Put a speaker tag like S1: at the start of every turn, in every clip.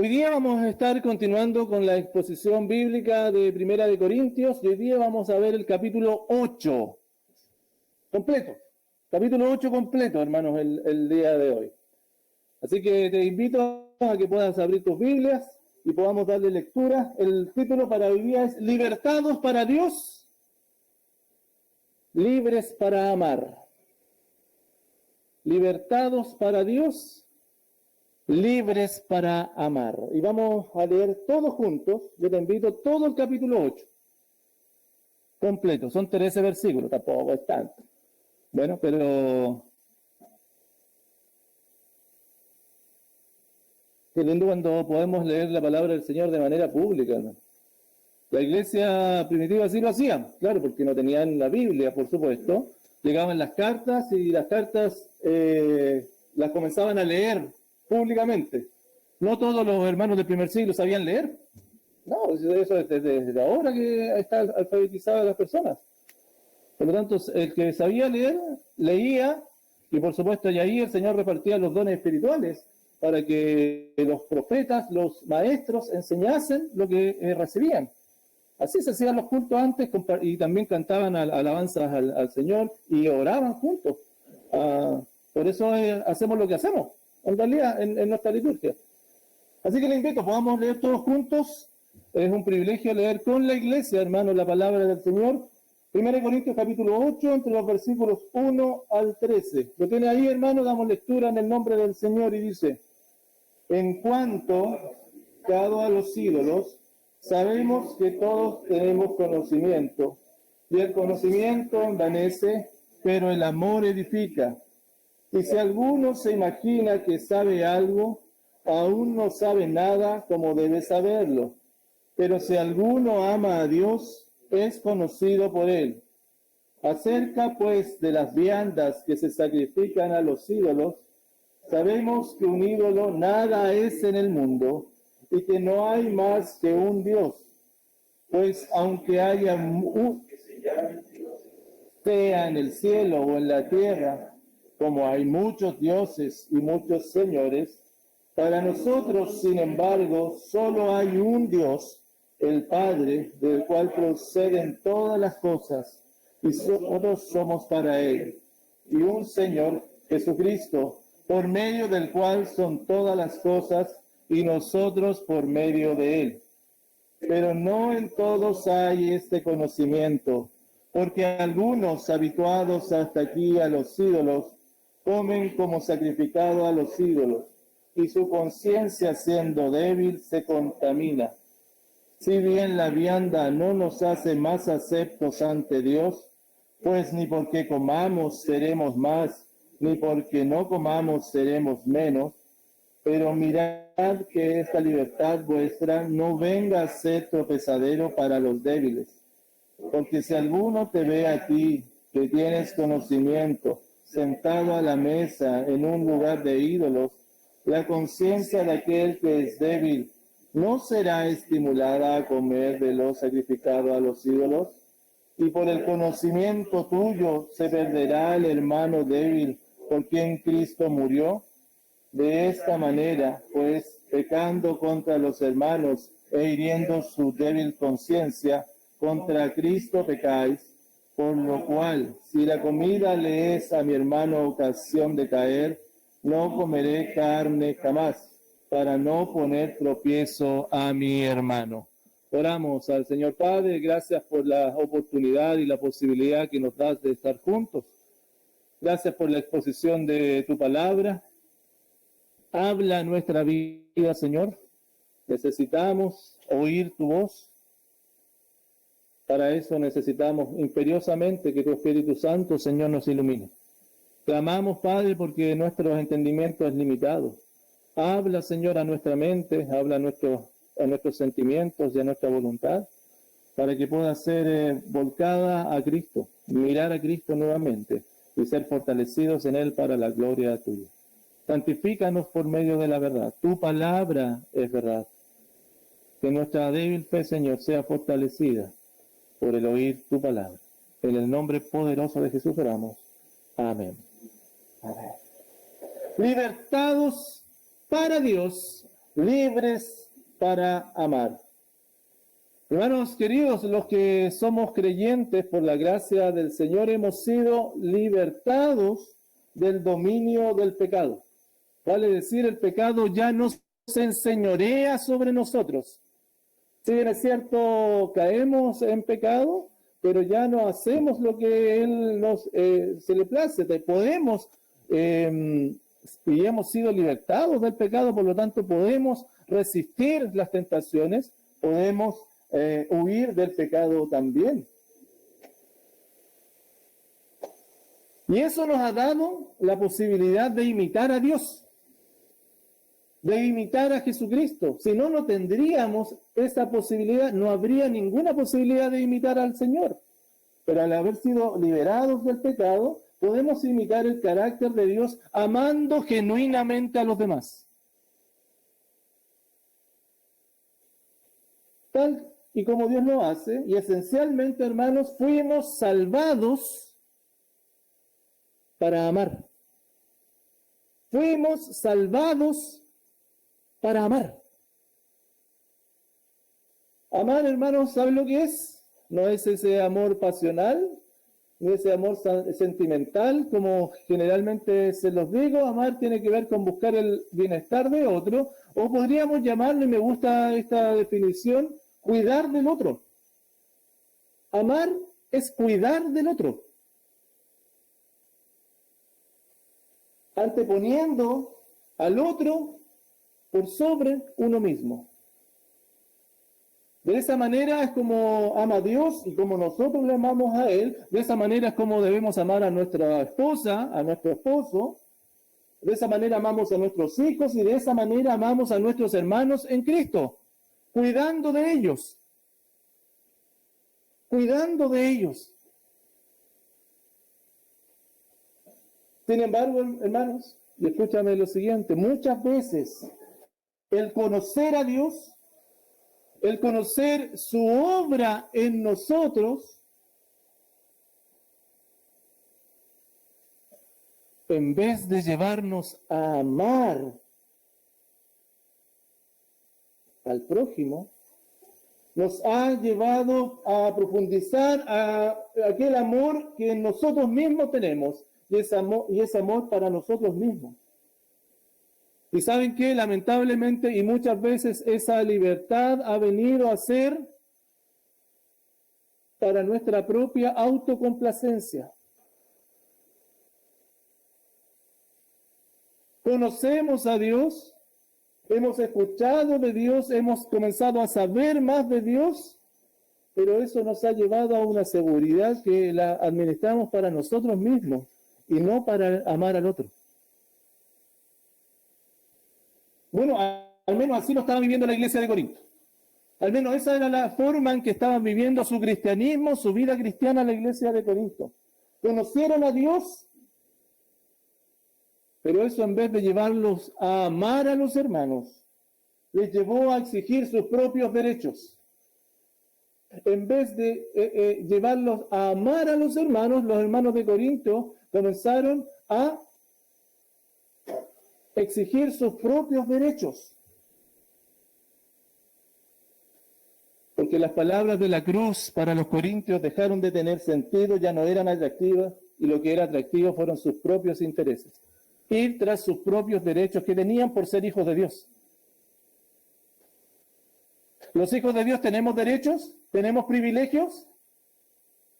S1: Hoy día vamos a estar continuando con la exposición bíblica de Primera de Corintios y hoy día vamos a ver el capítulo 8 completo. Capítulo 8 completo, hermanos, el día de hoy. Así que te invito a que puedas abrir tus Biblias y podamos darle lectura. El título para hoy día es Libertados para Dios, libres para amar. Libertados para Dios, libres para amar. Y vamos a leer todos juntos. Yo te invito todo el capítulo 8 completo. Son 13 versículos, tampoco es tanto. Bueno, pero qué lindo cuando podemos leer la palabra del Señor de manera pública, ¿no? La iglesia primitiva sí lo hacía, claro, porque no tenían la Biblia, por supuesto. Llegaban las cartas y las cartas las comenzaban a leer públicamente. No todos los hermanos del primer siglo sabían leer. No, eso es desde ahora que está alfabetizadas las personas. Por lo tanto, el que sabía leer, leía, y por supuesto, y ahí el Señor repartía los dones espirituales para que los profetas, los maestros, enseñasen lo que recibían. Así se hacían los cultos antes y también cantaban alabanzas al Señor y oraban juntos. Por eso hacemos lo que hacemos, en realidad, en nuestra liturgia. Así que les invito, podamos leer todos juntos. Es un privilegio leer con la iglesia, hermanos, la palabra del Señor. 1 Corintios capítulo 8, entre los versículos 1 al 13. Lo tiene ahí, hermano, damos lectura en el nombre del Señor y dice: en cuanto a los ídolos, sabemos que todos tenemos conocimiento, y el conocimiento envanece, pero el amor edifica. Y si alguno se imagina que sabe algo, aún no sabe nada como debe saberlo. Pero si alguno ama a Dios, es conocido por él. Acerca, pues, de las viandas que se sacrifican a los ídolos, sabemos que un ídolo nada es en el mundo, y que no hay más que un Dios. Pues aunque haya sea en el cielo o en la tierra, como hay muchos dioses y muchos señores, para nosotros, sin embargo, solo hay un Dios, el Padre, del cual proceden todas las cosas, y nosotros somos para Él, y un Señor, Jesucristo, por medio del cual son todas las cosas, y nosotros por medio de Él. Pero no en todos hay este conocimiento, porque algunos, habituados hasta aquí a los ídolos, comen como sacrificado a los ídolos, y su conciencia, siendo débil, se contamina. Si bien la vianda no nos hace más aceptos ante Dios, pues ni porque comamos seremos más, ni porque no comamos seremos menos, pero mirad que esta libertad vuestra no venga a ser tropezadero para los débiles. Porque si alguno te ve a ti, que tienes conocimiento, sentado a la mesa en un lugar de ídolos, la conciencia de aquel que es débil no será estimulada a comer de lo sacrificado a los ídolos, y por el conocimiento tuyo se perderá el hermano débil por quien Cristo murió. De esta manera, pues, pecando contra los hermanos e hiriendo su débil conciencia, contra Cristo pecáis, por lo cual, si la comida le es a mi hermano ocasión de caer, no comeré carne jamás, para no poner tropiezo a mi hermano. Oramos al Señor Padre, gracias por la oportunidad y la posibilidad que nos das de estar juntos. Gracias por la exposición de tu palabra. Habla nuestra vida, Señor. Necesitamos oír tu voz. Para eso necesitamos imperiosamente que tu Espíritu Santo, Señor, nos ilumine. Clamamos, Padre, porque nuestro entendimiento es limitado. Habla, Señor, a nuestra mente, habla a nuestros sentimientos y a nuestra voluntad, para que pueda ser volcada a Cristo, mirar a Cristo nuevamente y ser fortalecidos en Él para la gloria tuya. Santifícanos por medio de la verdad. Tu palabra es verdad. Que nuestra débil fe, Señor, sea fortalecida por el oír tu palabra. En el nombre poderoso de Jesús oramos. Amén. Amén. Libertados para Dios, libres para amar. Hermanos queridos, los que somos creyentes por la gracia del Señor hemos sido libertados del dominio del pecado. Vale decir, el pecado ya no se enseñorea sobre nosotros. Si bien es cierto, caemos en pecado, pero ya no hacemos lo que Él se le place. Podemos, y hemos sido libertados del pecado, por lo tanto podemos resistir las tentaciones, podemos huir del pecado también. Y eso nos ha dado la posibilidad de imitar a Dios, de imitar a Jesucristo. Si no, no tendríamos esa posibilidad, no habría ninguna posibilidad de imitar al Señor. Pero al haber sido liberados del pecado, podemos imitar el carácter de Dios amando genuinamente a los demás. Tal y como Dios lo hace, y esencialmente, hermanos, fuimos salvados para amar. Fuimos salvados para amar. Amar, hermanos, ¿saben lo que es? No es ese amor pasional, ni ese amor sentimental, como generalmente se los digo. Amar tiene que ver con buscar el bienestar de otro, o podríamos llamarlo, y me gusta esta definición, cuidar del otro. Amar es cuidar del otro, anteponiendo al otro por sobre uno mismo. De esa manera es como ama a Dios y como nosotros le amamos a Él. De esa manera es como debemos amar a nuestra esposa, a nuestro esposo. De esa manera amamos a nuestros hijos y de esa manera amamos a nuestros hermanos en Cristo, cuidando de ellos. Cuidando de ellos. Sin embargo, hermanos, y escúchame lo siguiente, muchas veces el conocer a Dios, el conocer su obra en nosotros, en vez de llevarnos a amar al prójimo, nos ha llevado a profundizar a aquel amor que en nosotros mismos tenemos, y ese amor para nosotros mismos. Y ¿saben qué? Lamentablemente, y muchas veces esa libertad ha venido a ser para nuestra propia autocomplacencia. Conocemos a Dios, hemos escuchado de Dios, hemos comenzado a saber más de Dios, pero eso nos ha llevado a una seguridad que la administramos para nosotros mismos y no para amar al otro. Bueno, al menos así lo estaba viviendo la iglesia de Corinto. Al menos esa era la forma en que estaban viviendo su cristianismo, su vida cristiana, la iglesia de Corinto. Conocieron a Dios, pero eso en vez de llevarlos a amar a los hermanos, les llevó a exigir sus propios derechos. En vez de llevarlos a amar a los hermanos de Corinto comenzaron a exigir sus propios derechos. Porque las palabras de la cruz para los corintios dejaron de tener sentido, ya no eran atractivas, y lo que era atractivo fueron sus propios intereses. Ir tras sus propios derechos que tenían por ser hijos de Dios. ¿Los hijos de Dios tenemos derechos? ¿Tenemos privilegios?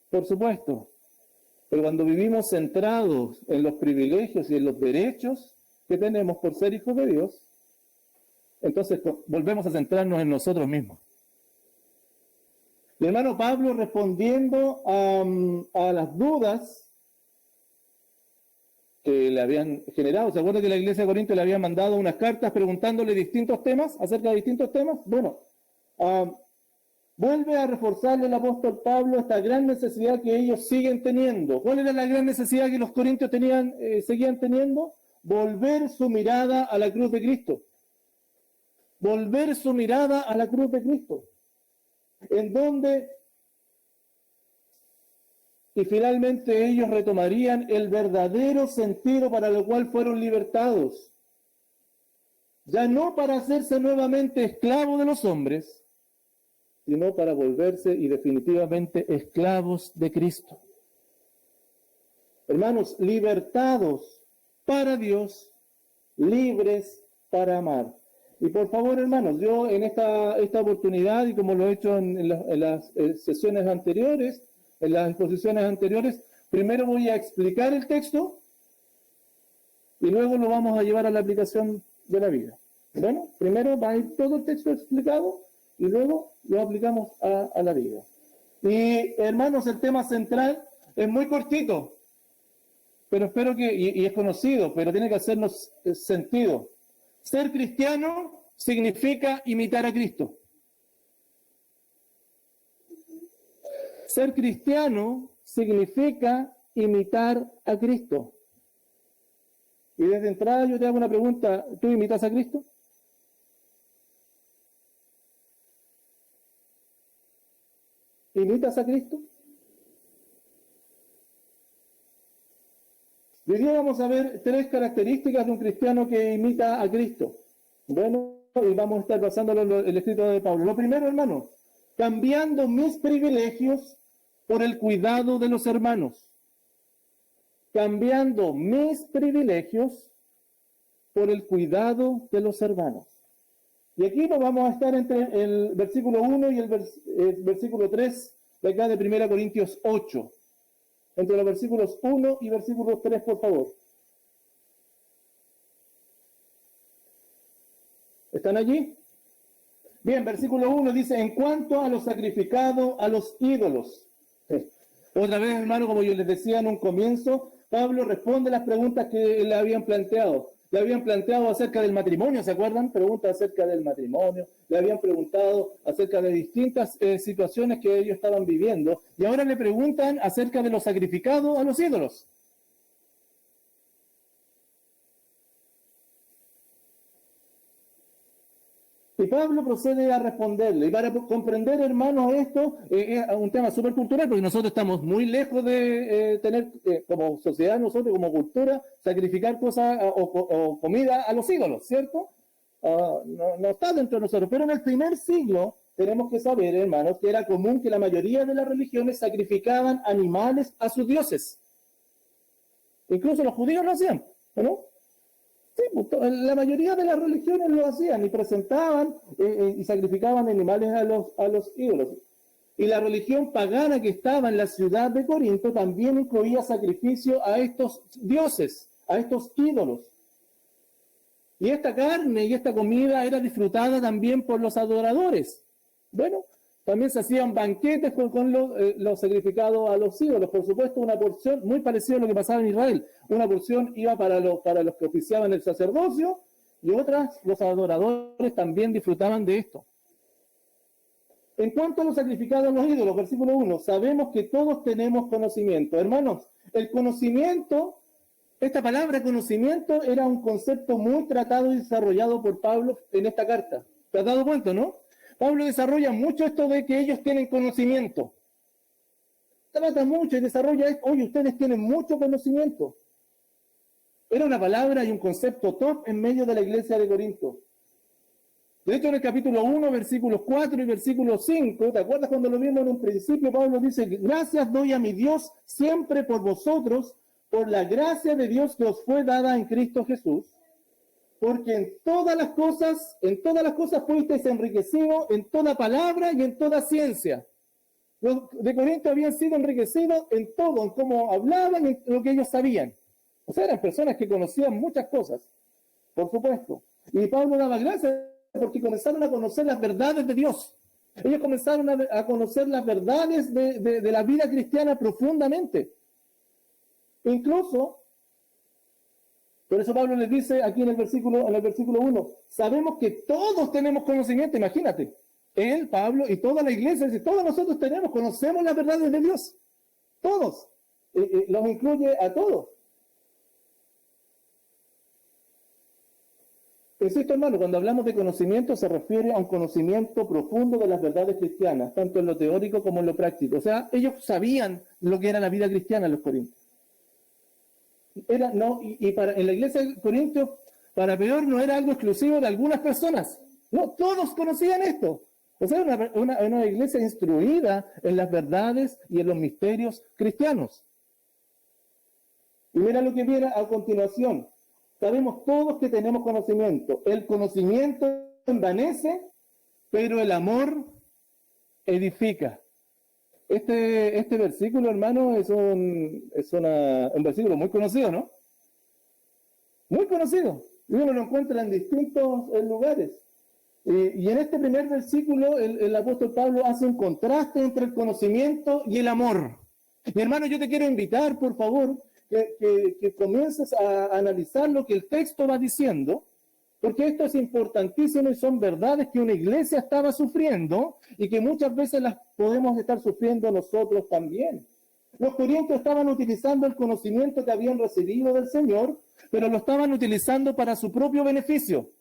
S1: Por supuesto. Pero cuando vivimos centrados en los privilegios y en los derechos que tenemos por ser hijos de Dios, entonces volvemos a centrarnos en nosotros mismos. El hermano Pablo, respondiendo a las dudas que le habían generado, ¿se acuerda que la iglesia de Corinto le había mandado unas cartas preguntándole distintos temas, acerca de distintos temas? Bueno, vuelve a reforzarle el apóstol Pablo esta gran necesidad que ellos siguen teniendo. ¿Cuál era la gran necesidad que los corintios seguían teniendo? Volver su mirada a la cruz de Cristo. Volver su mirada a la cruz de Cristo. En donde, y finalmente ellos retomarían el verdadero sentido para lo cual fueron libertados. ya no para hacerse nuevamente esclavo de los hombres, sino para volverse y definitivamente esclavos de Cristo. Hermanos, libertados para Dios, libres para amar. Y por favor, hermanos, yo en esta oportunidad, y como lo he hecho en las sesiones anteriores, en las exposiciones anteriores, primero voy a explicar el texto y luego lo vamos a llevar a la aplicación de la vida. Bueno, primero va a ir todo el texto explicado y luego lo aplicamos a la vida. Y hermanos, el tema central es muy cortito, pero espero que, y es conocido, pero tiene que hacernos sentido. Ser cristiano significa imitar a Cristo. Ser cristiano significa imitar a Cristo. Y desde entrada yo te hago una pregunta, ¿tú imitas a Cristo? ¿Imitas a Cristo? Hoy día vamos a ver 3 características de un cristiano que imita a Cristo. Bueno, y vamos a estar basándolo en el escrito de Pablo. Lo primero, hermano, cambiando mis privilegios por el cuidado de los hermanos. Cambiando mis privilegios por el cuidado de los hermanos. Y aquí nos vamos a estar entre el versículo 1 y el versículo 3 de acá de 1 Corintios 8. Entre los versículos 1 y versículos 3, por favor. ¿Están allí? Bien, versículo 1 dice, en cuanto a lo sacrificado a los ídolos. Otra vez, hermano, como yo les decía en un comienzo, Pablo responde las preguntas que le habían planteado. Le habían planteado acerca del matrimonio, ¿se acuerdan? Preguntas acerca del matrimonio. Le habían preguntado acerca de distintas situaciones que ellos estaban viviendo. Y ahora le preguntan acerca de lo sacrificado a los ídolos. Y Pablo procede a responderle. Y para comprender, hermanos, esto es un tema súper cultural, porque nosotros estamos muy lejos de tener, como sociedad, nosotros como cultura, sacrificar cosas o comida a los ídolos, ¿cierto? No está dentro de nosotros. Pero en el primer siglo tenemos que saber, hermanos, que era común que la mayoría de las religiones sacrificaban animales a sus dioses. Incluso los judíos lo hacían, ¿no? Sí, la mayoría de las religiones lo hacían y presentaban y sacrificaban animales a los ídolos. Y la religión pagana que estaba en la ciudad de Corinto también incluía sacrificio a estos dioses, a estos ídolos. Y esta carne y esta comida era disfrutada también por los adoradores. Bueno, también se hacían banquetes con los sacrificados a los ídolos. Por supuesto, una porción muy parecida a lo que pasaba en Israel. Una porción iba para los que oficiaban el sacerdocio y otras, los adoradores, también disfrutaban de esto. En cuanto a los sacrificados a los ídolos, versículo 1, sabemos que todos tenemos conocimiento. Hermanos, el conocimiento, esta palabra conocimiento era un concepto muy tratado y desarrollado por Pablo en esta carta. ¿Te has dado cuenta, no? Pablo desarrolla mucho esto de que ellos tienen conocimiento. Trata mucho y desarrolla esto. Oye, ustedes tienen mucho conocimiento. Era una palabra y un concepto top en medio de la iglesia de Corinto. De hecho, en el capítulo 1, versículos 4 y versículo 5, ¿te acuerdas cuando lo vimos en un principio? Pablo dice, gracias doy a mi Dios siempre por vosotros, por la gracia de Dios que os fue dada en Cristo Jesús. Porque en todas las cosas fuisteis enriquecidos en toda palabra y en toda ciencia. Los de Corinto habían sido enriquecidos en todo, en cómo hablaban, en lo que ellos sabían. O sea, eran personas que conocían muchas cosas, por supuesto. Y Pablo daba gracias porque comenzaron a conocer las verdades de Dios. Ellos comenzaron a conocer las verdades de la vida cristiana profundamente. Incluso, por eso Pablo les dice aquí en el versículo 1, sabemos que todos tenemos conocimiento, imagínate, él, Pablo y toda la iglesia, todos nosotros conocemos las verdades de Dios, todos, los incluye a todos. Insisto, hermano, cuando hablamos de conocimiento se refiere a un conocimiento profundo de las verdades cristianas, tanto en lo teórico como en lo práctico. O sea, ellos sabían lo que era la vida cristiana en los Corintios. En la iglesia de Corintios para peor, no era algo exclusivo de algunas personas. No, todos conocían esto. O sea, una iglesia instruida en las verdades y en los misterios cristianos. Y mira lo que viene a continuación. Sabemos todos que tenemos conocimiento. El conocimiento envanece, pero el amor edifica. Este versículo, hermano, es un versículo muy conocido, ¿no? Muy conocido. Y uno lo encuentra en distintos lugares. Y en este primer versículo, el apóstol Pablo hace un contraste entre el conocimiento y el amor. Mi hermano, yo te quiero invitar, por favor, que comiences a analizar lo que el texto va diciendo, porque esto es importantísimo y son verdades que una iglesia estaba sufriendo y que muchas veces las podemos estar sufriendo nosotros también. Los corintios estaban utilizando el conocimiento que habían recibido del Señor, pero lo estaban utilizando para su propio beneficio.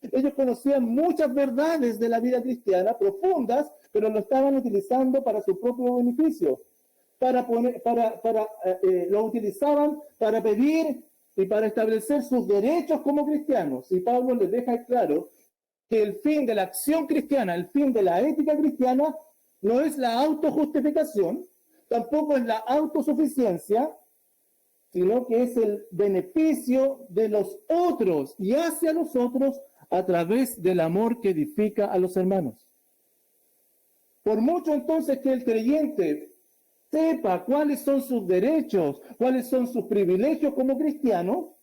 S1: Ellos conocían muchas verdades de la vida cristiana, profundas, pero lo estaban utilizando para su propio beneficio. Lo utilizaban para pedir y para establecer sus derechos como cristianos. Y Pablo les deja claro que el fin de la acción cristiana, el fin de la ética cristiana, no es la autojustificación, tampoco es la autosuficiencia, sino que es el beneficio de los otros y hacia los otros a través del amor que edifica a los hermanos. Por mucho entonces que el creyente sepa cuáles son sus derechos, cuáles son sus privilegios como cristiano,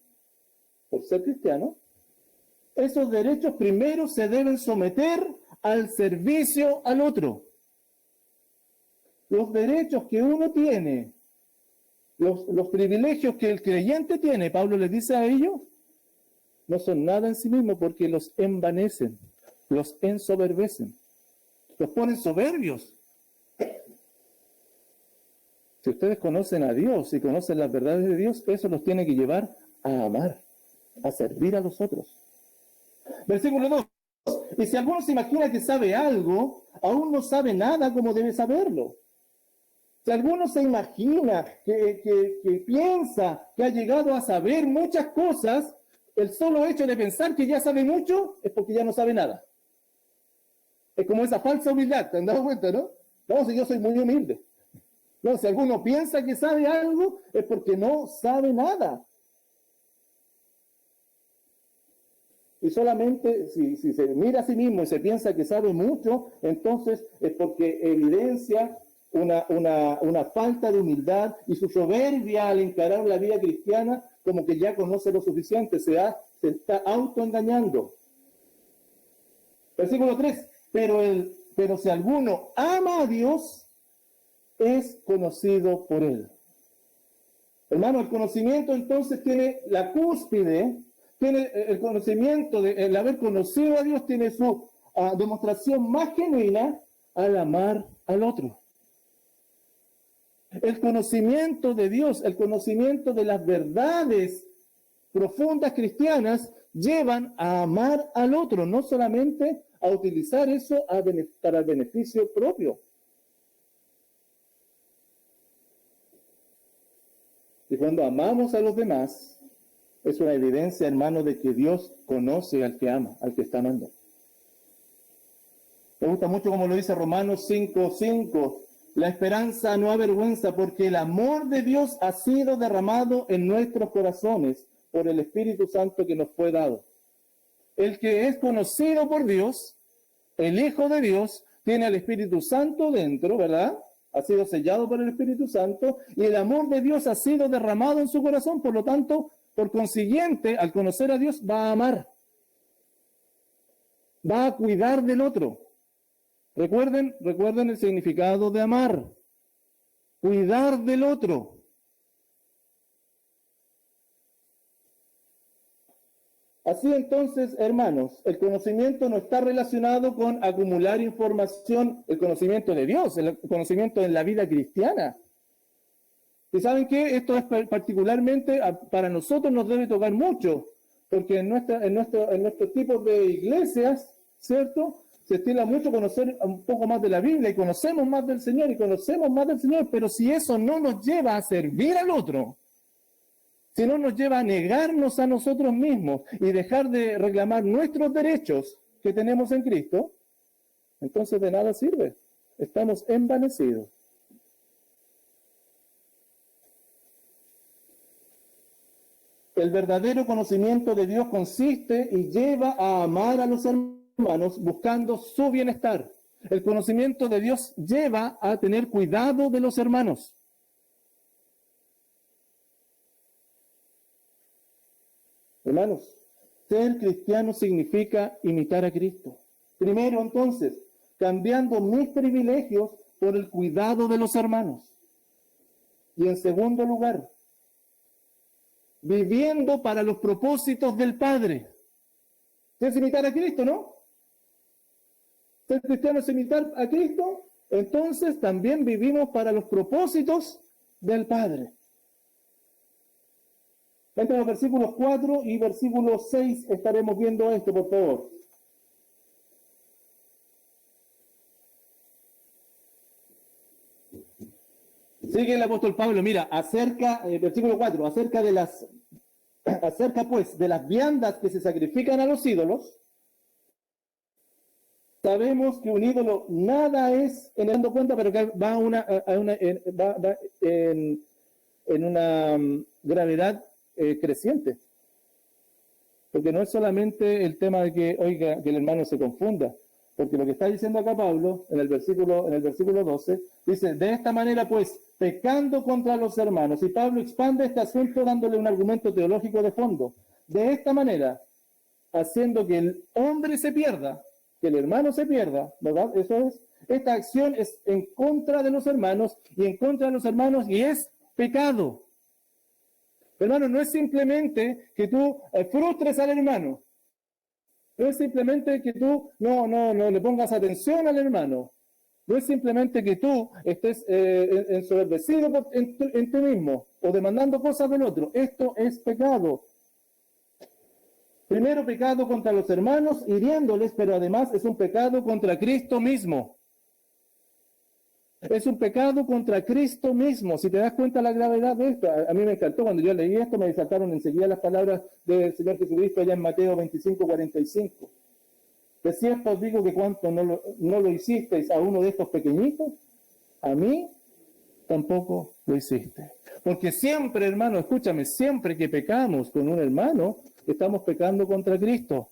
S1: por ser cristiano, esos derechos primero se deben someter al servicio al otro. Los derechos que uno tiene, los privilegios que el creyente tiene, Pablo les dice a ellos, no son nada en sí mismos porque los envanecen, los ensoberbecen, los ponen soberbios. Si ustedes conocen a Dios y conocen las verdades de Dios, eso los tiene que llevar a amar, a servir a los otros. Versículo 2. Y si alguno se imagina que sabe algo, aún no sabe nada como debe saberlo. Si alguno se imagina que piensa que ha llegado a saber muchas cosas, el solo hecho de pensar que ya sabe mucho es porque ya no sabe nada. Es como esa falsa humildad, ¿te han dado cuenta, no? No, si yo soy muy humilde. No, si alguno piensa que sabe algo, es porque no sabe nada. Y solamente si se mira a sí mismo y se piensa que sabe mucho, entonces es porque evidencia una falta de humildad y su soberbia al encarar la vida cristiana como que ya conoce lo suficiente, se está autoengañando. Versículo 3, pero si alguno ama a Dios, es conocido por él. Hermano, el conocimiento entonces tiene la cúspide, tiene el conocimiento, el haber conocido a Dios tiene su demostración más genuina al amar al otro. El conocimiento de Dios, el conocimiento de las verdades profundas cristianas llevan a amar al otro, no solamente a utilizar eso para el beneficio propio. Y cuando amamos a los demás, es una evidencia, hermano, de que Dios conoce al que ama, al que está amando. Me gusta mucho como lo dice Romanos 5:5. La esperanza no avergüenza porque el amor de Dios ha sido derramado en nuestros corazones por el Espíritu Santo que nos fue dado. El que es conocido por Dios, el Hijo de Dios, tiene al Espíritu Santo dentro, ¿verdad? Ha sido sellado por el Espíritu Santo y el amor de Dios ha sido derramado en su corazón. Por lo tanto, por consiguiente, al conocer a Dios, va a amar. Va a cuidar del otro. Recuerden el significado de amar. Cuidar del otro. Así entonces, hermanos, el conocimiento no está relacionado con acumular información, el conocimiento de Dios, el conocimiento en la vida cristiana. ¿Y saben qué? Esto es particularmente, para nosotros nos debe tocar mucho, porque en nuestro tipo de iglesias, ¿cierto?, se estila mucho conocer un poco más de la Biblia y conocemos más del Señor, pero si eso no nos lleva a servir al otro, sino nos lleva a negarnos a nosotros mismos y dejar de reclamar nuestros derechos que tenemos en Cristo, entonces de nada sirve. Estamos envanecidos. El verdadero conocimiento de Dios consiste y lleva a amar a los hermanos buscando su bienestar. El conocimiento de Dios lleva a tener cuidado de los hermanos. Hermanos, ser cristiano significa imitar a Cristo. Primero, entonces, cambiando mis privilegios por el cuidado de los hermanos. Y en segundo lugar, viviendo para los propósitos del Padre. Es imitar a Cristo, ¿no? Ser cristiano es imitar a Cristo, entonces también vivimos para los propósitos del Padre. Entre los versículos 4 y versículo 6 estaremos viendo esto, por favor. Sigue el apóstol Pablo, mira, versículo 4, acerca pues de las viandas que se sacrifican a los ídolos, sabemos que un ídolo nada es, dando cuenta, pero que va en una gravedad creciente. Porque no es solamente el tema de que, oiga, que el hermano se confunda, porque lo que está diciendo acá Pablo, en el versículo 12, dice, de esta manera pues, pecando contra los hermanos, y Pablo expande este asunto dándole un argumento teológico de fondo, de esta manera, haciendo que el hombre se pierda, que el hermano se pierda, ¿verdad? Eso es, esta acción es en contra de los hermanos, y en contra de los hermanos, y es pecado. Hermano, no es simplemente que tú frustres al hermano. No es simplemente que tú no le pongas atención al hermano. No es simplemente que tú estés ensoberbecido en ti mismo o demandando cosas del otro. Esto es pecado. Primero, pecado contra los hermanos, hiriéndoles, pero además es un pecado contra Cristo mismo. Es un pecado contra Cristo mismo. Si te das cuenta la gravedad de esto, a mí me encantó cuando yo leí esto, me saltaron enseguida las palabras del Señor Jesucristo allá en Mateo 25:45. De cierto os digo que cuanto no lo hicisteis a uno de estos pequeñitos, a mí tampoco lo hiciste. Porque siempre, hermano, escúchame, siempre que pecamos con un hermano, estamos pecando contra Cristo.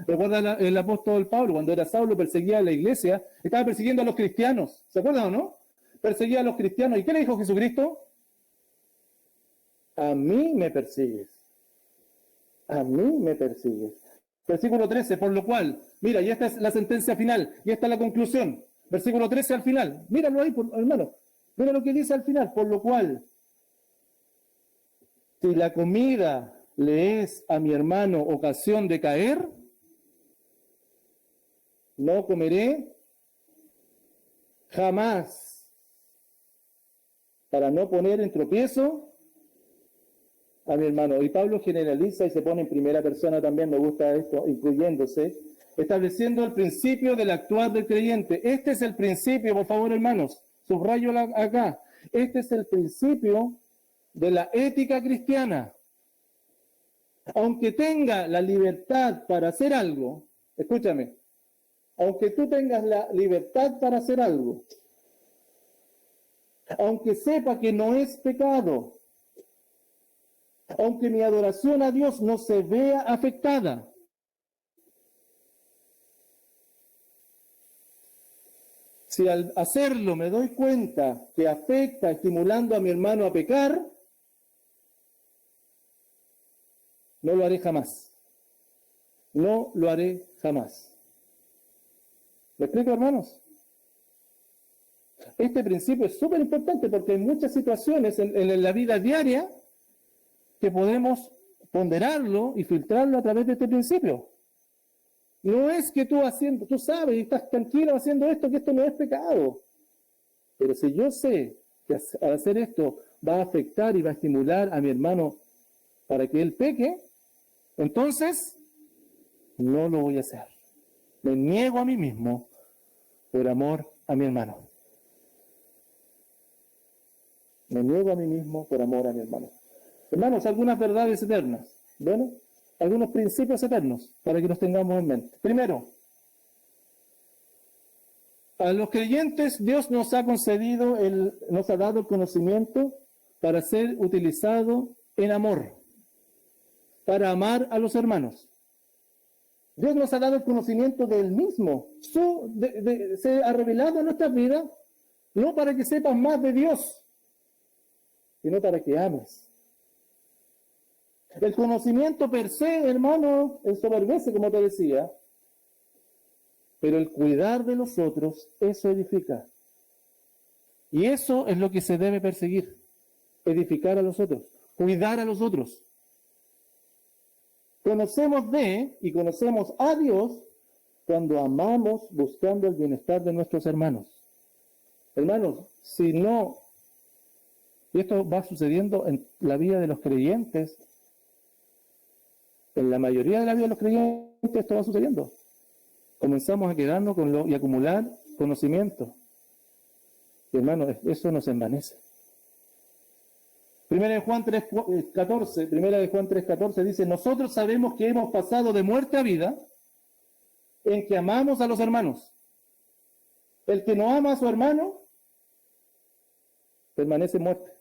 S1: Recuerda el apóstol Pablo, cuando era Saulo, perseguía a la iglesia, estaba persiguiendo a los cristianos. ¿Se acuerdan o no? Perseguía a los cristianos. ¿Y qué le dijo Jesucristo? A mí me persigues. A mí me persigues. Versículo 13, por lo cual, mira, y esta es la sentencia final, y esta es la conclusión. Versículo 13 al final. Míralo ahí, hermano. Mira lo que dice al final. Por lo cual, si la comida le es a mi hermano ocasión de caer, no comeré jamás, para no poner en tropiezo a mi hermano. Y Pablo generaliza y se pone en primera persona también, me gusta esto, incluyéndose, estableciendo el principio del actuar del creyente. Este es el principio, por favor, hermanos, subrayo acá. Este es el principio de la ética cristiana. Aunque tenga la libertad para hacer algo, escúchame, aunque tú tengas la libertad para hacer algo, aunque sepa que no es pecado, aunque mi adoración a Dios no se vea afectada, si al hacerlo me doy cuenta que afecta estimulando a mi hermano a pecar, no lo haré jamás. No lo haré jamás. ¿Me explico, hermanos? Este principio es súper importante porque hay muchas situaciones en la vida diaria que podemos ponderarlo y filtrarlo a través de este principio. No es que tú sabes y estás tranquilo haciendo esto, que esto no es pecado. Pero si yo sé que al hacer esto va a afectar y va a estimular a mi hermano para que él peque, entonces no lo voy a hacer. Me niego a mí mismo por amor a mi hermano. Me niego a mí mismo por amor a mi hermano. Hermanos, algunas verdades eternas. Bueno, algunos principios eternos para que los tengamos en mente. Primero, a los creyentes Dios nos ha concedido, nos ha dado el conocimiento para ser utilizado en amor, para amar a los hermanos. Dios nos ha dado el conocimiento de Él mismo. Se ha revelado en nuestras vidas, no para que sepas más de Dios, sino para que ames. El conocimiento per se, hermano, ensoberbece, como te decía, pero el cuidar de los otros, eso edifica. Y eso es lo que se debe perseguir, edificar a los otros, cuidar a los otros. Conocemos de y conocemos a Dios cuando amamos buscando el bienestar de nuestros hermanos. Hermanos, si no, y esto va sucediendo en la vida de los creyentes, en la mayoría de la vida de los creyentes esto va sucediendo. Comenzamos a quedarnos y acumular conocimiento. Y hermanos, eso nos envanece. Primera de Juan 3:14 dice, nosotros sabemos que hemos pasado de muerte a vida en que amamos a los hermanos. El que no ama a su hermano permanece en muerte.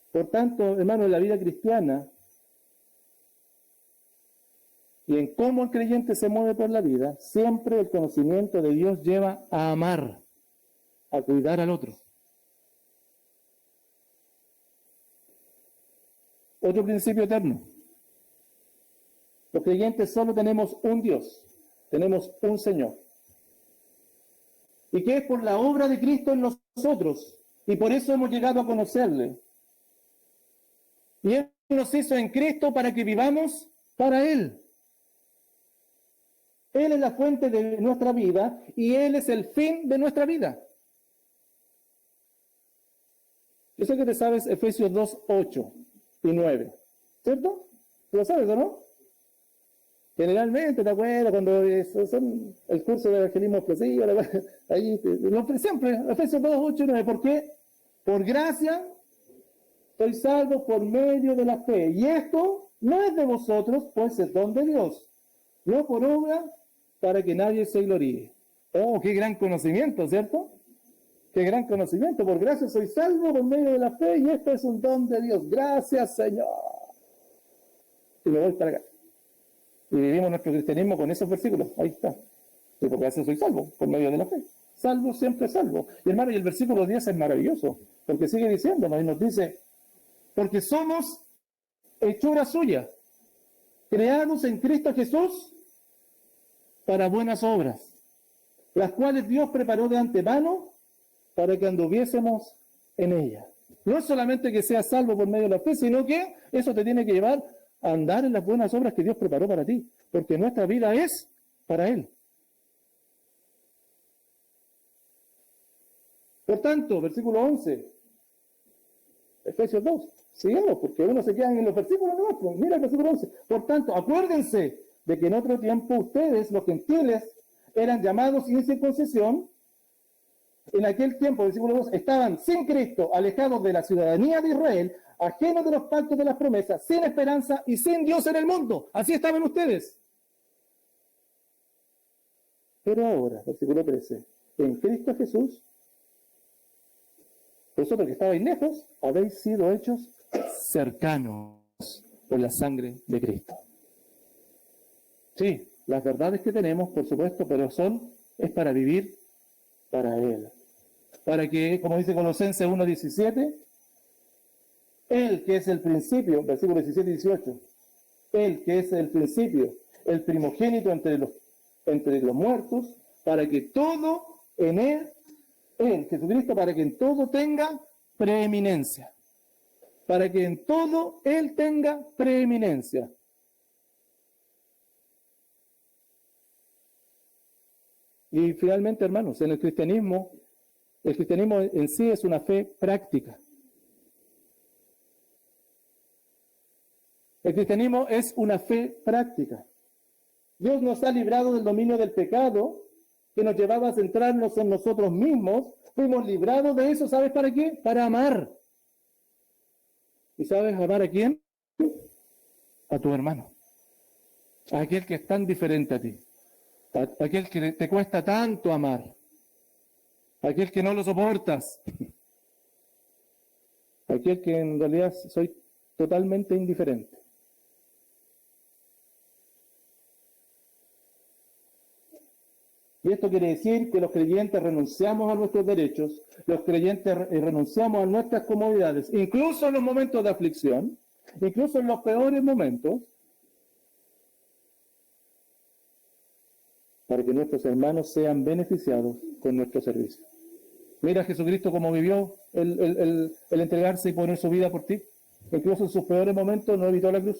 S1: Por tanto, hermanos, en la vida cristiana y en cómo el creyente se mueve por la vida, siempre el conocimiento de Dios lleva a amar, a cuidar al otro. Otro principio eterno. Los creyentes solo tenemos un Dios, tenemos un Señor. Y que es por la obra de Cristo en nosotros, y por eso hemos llegado a conocerle. Y Él nos hizo en Cristo para que vivamos para Él. Él es la fuente de nuestra vida y Él es el fin de nuestra vida. Yo sé que te sabes Efesios 2, 8 y 9, ¿cierto? ¿Lo sabes o no? Generalmente, ¿te acuerdas? Cuando son el curso de evangelismo expresivo, ahí, siempre, Efesios 2, 8 y 9. ¿Por qué? Por gracia soy salvo por medio de la fe. Y esto no es de vosotros, pues es don de Dios. No por obra, para que nadie se gloríe. Oh, qué gran conocimiento, ¿cierto? Qué gran conocimiento. Por gracia soy salvo por medio de la fe y esto es un don de Dios. Gracias, Señor. Y me voy para acá. Y vivimos nuestro cristianismo con esos versículos. Ahí está. Y por gracia soy salvo por medio de la fe. Salvo, siempre salvo. Y hermano, y el versículo 10 es maravilloso, porque sigue diciéndonos y nos dice, porque somos hechura suya, creados en Cristo Jesús para buenas obras, las cuales Dios preparó de antemano para que anduviésemos en ella. No es solamente que seas salvo por medio de la fe, sino que eso te tiene que llevar a andar en las buenas obras que Dios preparó para ti, porque nuestra vida es para Él. Por tanto, versículo 11, Efesios 2, sigamos, porque uno se queda en los versículos, no, mira el versículo 11. Por tanto, acuérdense de que en otro tiempo ustedes, los gentiles, eran llamados sin circuncisión. En aquel tiempo, versículo 2, estaban sin Cristo, alejados de la ciudadanía de Israel, ajenos de los pactos de las promesas, sin esperanza y sin Dios en el mundo. Así estaban ustedes. Pero ahora, versículo 13, en Cristo Jesús, vosotros que estabais lejos, habéis sido hechos cercanos por la sangre de Cristo. Sí, las verdades que tenemos, por supuesto, pero es para vivir para Él. Para que, como dice Colosenses 1:17, Él que es el principio, versículo 17 y 18, Él que es el principio, el primogénito entre los muertos, para que todo en Él, Jesucristo, para que en todo tenga preeminencia. Para que en todo Él tenga preeminencia. Y finalmente, hermanos, en el cristianismo en sí es una fe práctica. El cristianismo es una fe práctica. Dios nos ha librado del dominio del pecado que nos llevaba a centrarnos en nosotros mismos Fuimos librados de eso, ¿sabes para qué? Para amar. ¿Y sabes amar a quién? A tu hermano. A aquel que es tan diferente a ti. A aquel que te cuesta tanto amar. A aquel que no lo soportas. A aquel que en realidad soy totalmente indiferente. Y esto quiere decir que los creyentes renunciamos a nuestros derechos, los creyentes renunciamos a nuestras comodidades, incluso en los momentos de aflicción, incluso en los peores momentos, para que nuestros hermanos sean beneficiados con nuestro servicio. Mira a Jesucristo cómo vivió el entregarse y poner su vida por ti. Incluso en sus peores momentos no evitó la cruz.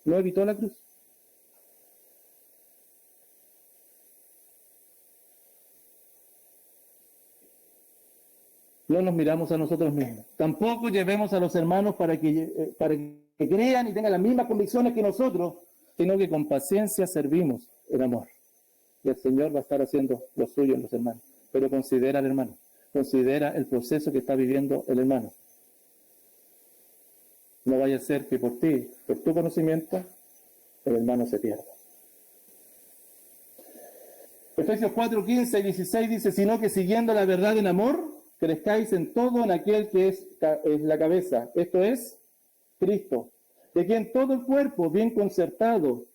S1: No evitó la cruz. No nos miramos a nosotros mismos. Tampoco llevemos a los hermanos para que crean y tengan las mismas convicciones que nosotros, sino que con paciencia servimos el amor. Y el Señor va a estar haciendo lo suyo en los hermanos. Pero considera al hermano, considera el proceso que está viviendo el hermano. No vaya a ser que por ti, por tu conocimiento, el hermano se pierda. Efesios 4, 15 y 16 dice, sino que siguiendo la verdad en amor, crezcáis en todo en aquel que es la cabeza, esto es Cristo, de quien todo el cuerpo, bien concertado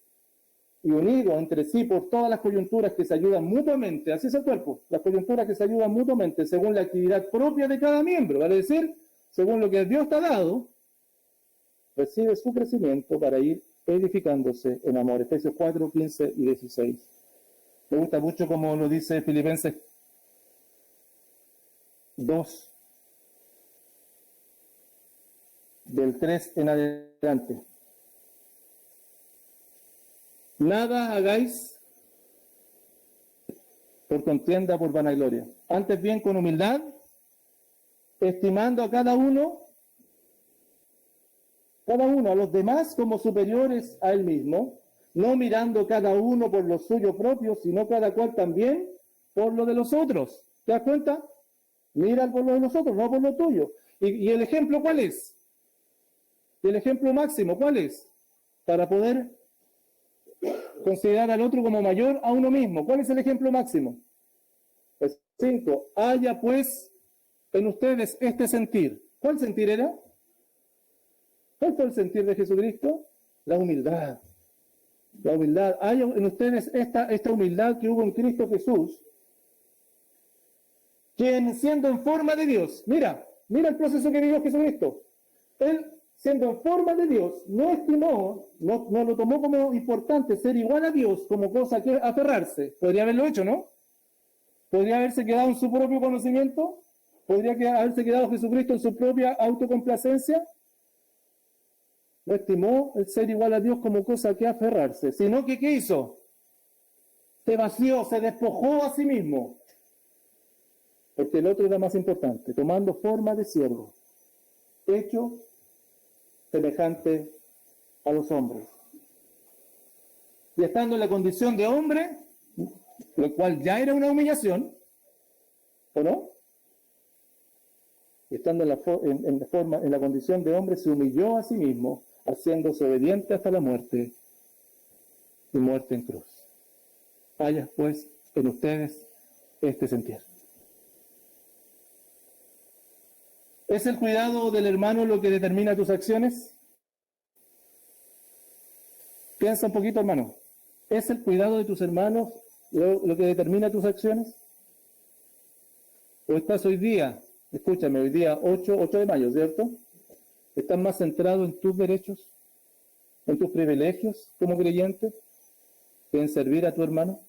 S1: y unido entre sí por todas las coyunturas que se ayudan mutuamente, así es el cuerpo, las coyunturas que se ayudan mutuamente según la actividad propia de cada miembro, vale decir, según lo que Dios te ha dado, recibe su crecimiento para ir edificándose en amor. Efesios 4, 15 y 16. Me gusta mucho como lo dice Filipenses 2, del 3 en adelante. Nada hagáis por contienda, por vanagloria. Antes bien con humildad, estimando a cada uno a los demás como superiores a él mismo, no mirando cada uno por lo suyo propio, sino cada cual también por lo de los otros. ¿Te das cuenta? Mira por lo de los otros, no por lo tuyo. ¿Y el ejemplo cuál es? El ejemplo máximo, ¿cuál es? Para poder considerar al otro como mayor a uno mismo. ¿Cuál es el ejemplo máximo? Pues 5. Haya pues en ustedes este sentir. ¿Cuál sentir era? ¿Cuál fue el sentir de Jesucristo? La humildad. La humildad. Haya en ustedes esta humildad que hubo en Cristo Jesús, quien siendo en forma de Dios, mira el proceso que vivió Jesucristo. Él, siendo en forma de Dios, no estimó, no lo tomó como importante ser igual a Dios, como cosa que aferrarse. Podría haberlo hecho, ¿no? Podría haberse quedado en su propio conocimiento. Podría haberse quedado Jesucristo en su propia autocomplacencia. No estimó el ser igual a Dios como cosa que aferrarse, sino que ¿qué hizo? Se vació, se despojó a sí mismo. Porque el otro era más importante, tomando forma de siervo, hecho semejante a los hombres. Y estando en la condición de hombre, lo cual ya era una humillación, ¿o no? Y estando en la condición de hombre, se humilló a sí mismo, haciéndose obediente hasta la muerte y muerte en cruz. Haya pues en ustedes este sentir. ¿Es el cuidado del hermano lo que determina tus acciones? Piensa un poquito, hermano. ¿Es el cuidado de tus hermanos lo que determina tus acciones? ¿O estás hoy día, escúchame, hoy día 8 de mayo, ¿cierto? ¿Estás más centrado en tus derechos, en tus privilegios como creyente, que en servir a tu hermano?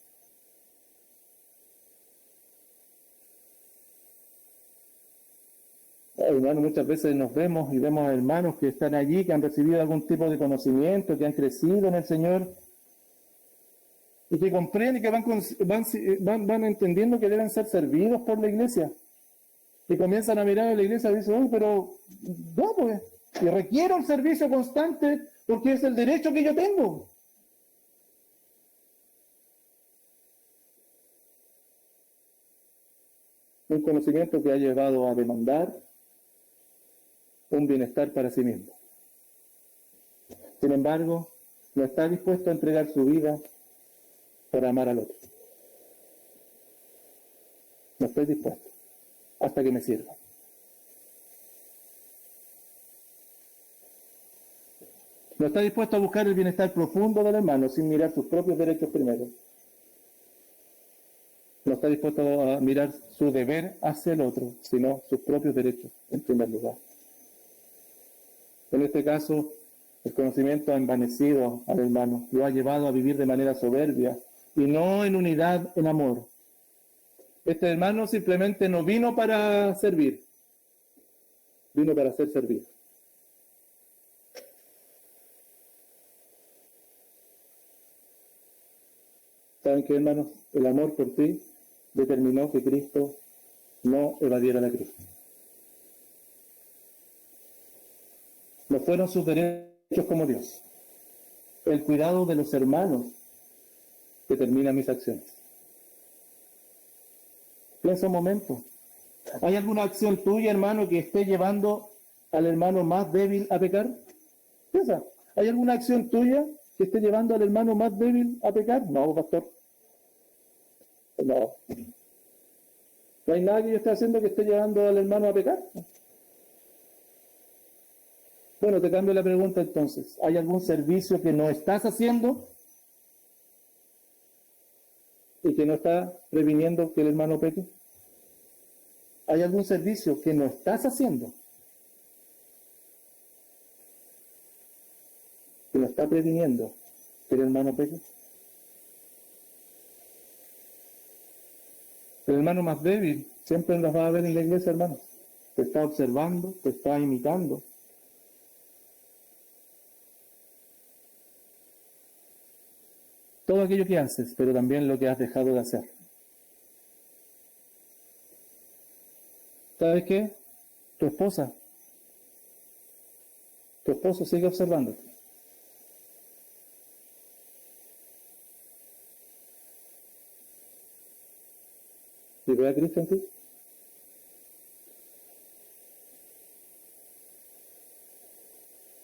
S1: Hermano, muchas veces nos vemos y vemos a hermanos que están allí, que han recibido algún tipo de conocimiento, que han crecido en el Señor y que comprenden y que van entendiendo que deben ser servidos por la iglesia. Y comienzan a mirar a la iglesia y dicen, pero no, pues, y requiero un servicio constante porque es el derecho que yo tengo. un conocimiento que ha llevado a demandar un bienestar para sí mismo. Sin embargo, no está dispuesto a entregar su vida por amar al otro. No estoy dispuesto hasta que me sirva. No está dispuesto a buscar el bienestar profundo del hermano sin mirar sus propios derechos primero. No está dispuesto a mirar su deber hacia el otro, sino sus propios derechos en primer lugar. En este caso, el conocimiento ha envanecido al hermano, lo ha llevado a vivir de manera soberbia y no en unidad, en amor. Este hermano simplemente no vino para servir, vino para ser servido. ¿Saben qué, hermanos? El amor por ti determinó que Cristo no evadiera la cruz. No fueron sus derechos como Dios. El cuidado de los hermanos determina mis acciones. Piensa un momento. ¿Hay alguna acción tuya, hermano, que esté llevando al hermano más débil a pecar? Piensa. ¿Hay alguna acción tuya que esté llevando al hermano más débil a pecar? No, pastor. No. ¿No hay nada que yo esté haciendo que esté llevando al hermano a pecar? Bueno, te cambio la pregunta entonces. ¿Hay algún servicio que no estás haciendo y que no está previniendo que el hermano peque? ¿Hay algún servicio que no estás haciendo que no está previniendo que el hermano peque? El hermano más débil siempre nos va a ver en la iglesia, hermano. Te está observando, te está imitando. Todo aquello que haces, pero también lo que has dejado de hacer. ¿Sabes qué? Tu esposo sigue observándote. ¿Y ve a Cristo en ti?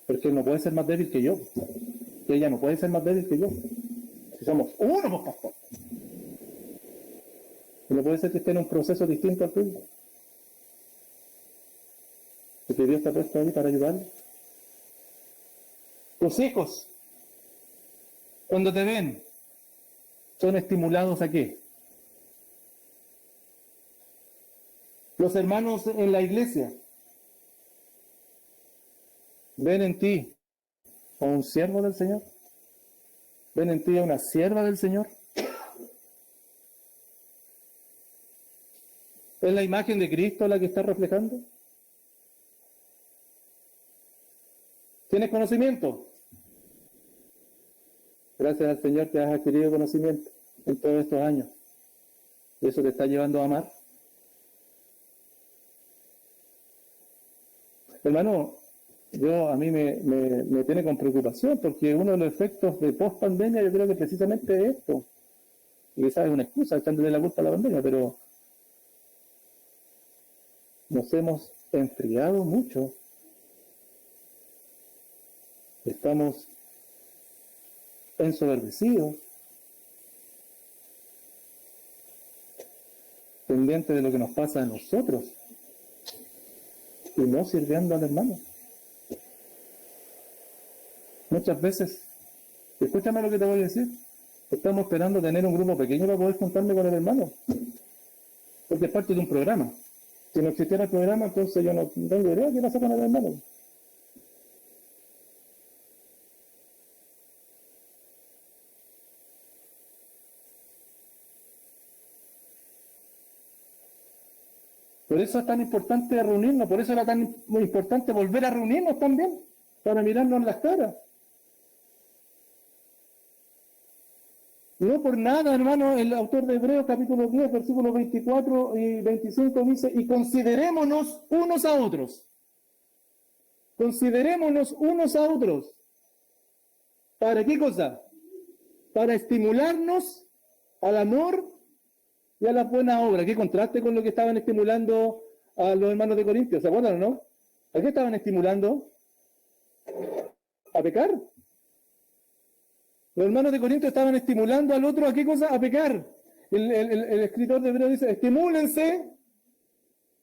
S1: Porque él no puede ser más débil que yo. Y ella no puede ser más débil que yo. Si somos uno, pues, pastor. Y no puede ser que esté en un proceso distinto al tuyo. Porque Dios está puesto ahí para ayudarle. Tus hijos, cuando te ven, son estimulados ¿a qué? Los hermanos en la iglesia ven en ti a un siervo del Señor. ¿Ven en ti a una sierva del Señor? ¿Es la imagen de Cristo la que está reflejando? ¿Tienes conocimiento? Gracias al Señor que has adquirido conocimiento en todos estos años. ¿Y eso te está llevando a amar? Hermano, a mí me tiene con preocupación porque uno de los efectos de post-pandemia yo creo que precisamente es esto. Y quizás es una excusa echándole la culpa a la pandemia, pero nos hemos enfriado mucho. Estamos ensoberbecidos, pendientes de lo que nos pasa a nosotros y no sirviendo al hermano. Muchas veces, escúchame lo que te voy a decir, estamos esperando tener un grupo pequeño para poder juntarme con el hermano, porque es parte de un programa. Si no existiera el programa, entonces yo no tengo idea de qué pasa con el hermano. Por eso es tan importante reunirnos, por eso era tan muy importante volver a reunirnos también, para mirarnos en las caras. No por nada, hermano, el autor de Hebreos capítulo 10, versículos 24 y 25 dice, y considerémonos unos a otros. Considerémonos unos a otros. ¿Para qué cosa? Para estimularnos al amor y a las buenas obras. Qué contraste con lo que estaban estimulando a los hermanos de Corintios, ¿se acuerdan o no? ¿A qué estaban estimulando? A pecar. Los hermanos de Corintios estaban estimulando al otro, ¿a qué cosa? A pecar. El escritor de Hebreos dice, estimúlense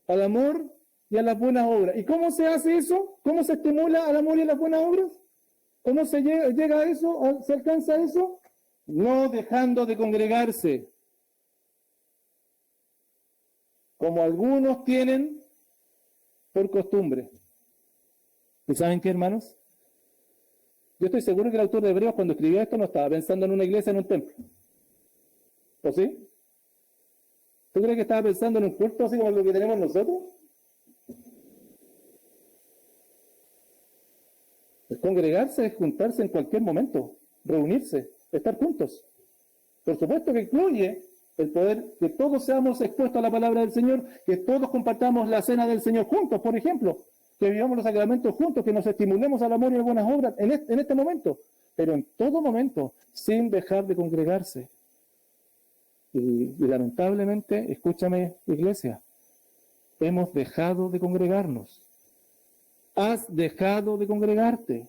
S1: al amor y a las buenas obras. ¿Y cómo se hace eso? ¿Cómo se estimula al amor y a las buenas obras? ¿Cómo se llega a eso? ¿Se alcanza a eso? No dejando de congregarse, como algunos tienen por costumbre. ¿Y saben qué, hermanos? Yo estoy seguro que el autor de Hebreos, cuando escribió esto, no estaba pensando en una iglesia, en un templo. ¿O sí? ¿Tú crees que estaba pensando en un culto así como lo que tenemos nosotros? Es congregarse, es juntarse en cualquier momento, reunirse, estar juntos. Por supuesto que incluye el poder que todos seamos expuestos a la palabra del Señor, que todos compartamos la cena del Señor juntos, por ejemplo, que vivamos los sacramentos juntos, que nos estimulemos al amor y a las buenas obras en este momento, pero en todo momento, sin dejar de congregarse. Y lamentablemente, escúchame, iglesia, hemos dejado de congregarnos. Has dejado de congregarte.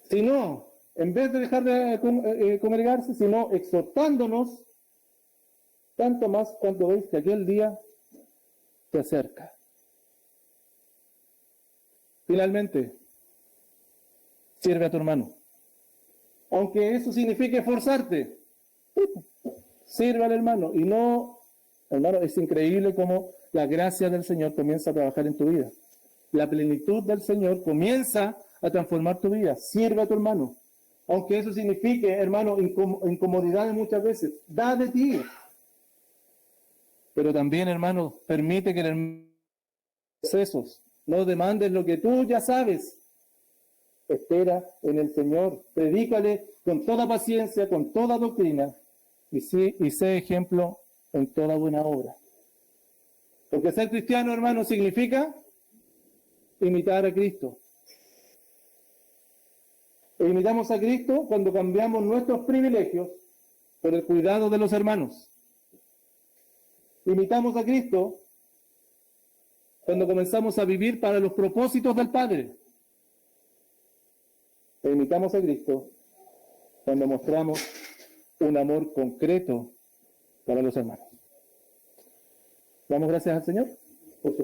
S1: Si no, en vez de dejar de congregarse, sino exhortándonos, tanto más cuando veis que aquel día se acerca. Finalmente, sirve a tu hermano. Aunque eso signifique esforzarte, sirve al hermano. Y no, hermano, es increíble cómo la gracia del Señor comienza a trabajar en tu vida. La plenitud del Señor comienza a transformar tu vida. Sirve a tu hermano. Aunque eso signifique, hermano, incomodidades muchas veces. Da de ti. Pero también, hermano, permite que el excesos. No demandes lo que tú ya sabes. Espera en el Señor. Predícale con toda paciencia, con toda doctrina. Y sé ejemplo en toda buena obra. Porque ser cristiano, hermano, significa imitar a Cristo. E imitamos a Cristo cuando cambiamos nuestros privilegios por el cuidado de los hermanos. Imitamos a Cristo cuando comenzamos a vivir para los propósitos del Padre. E imitamos a Cristo cuando mostramos un amor concreto para los hermanos. Damos gracias al Señor por su